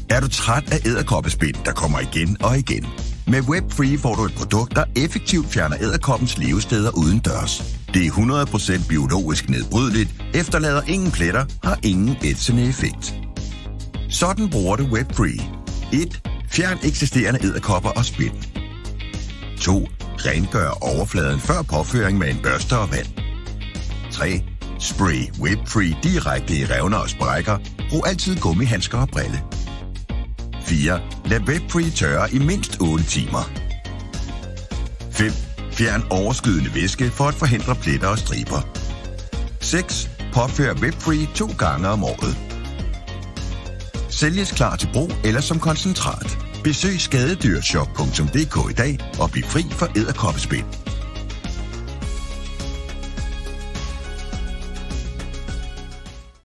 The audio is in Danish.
Er du træt af edderkoppespind, der kommer igen og igen? Med Webfree får du et produkt, der effektivt fjerner edderkoppens levesteder uden dørs. Det er 100% biologisk nedbrydeligt, efterlader ingen pletter, har ingen ætsende effekt. Sådan bruger du Webfree. 1. Fjern eksisterende edderkopper og spind. 2. Rengør overfladen før påføring med en børste og vand. 3. Spray Webfree direkte i revner og sprækker. Brug altid gummihandsker og brille. 4. Lad Webfree tørre i mindst 8 timer. 5. Fjern overskydende væske for at forhindre pletter og striber. 6. Påfør Webfree 2 gange om året. Sælges klar til brug eller som koncentrat. Besøg skadedyrshop.dk i dag og bliv fri for edderkoppespind.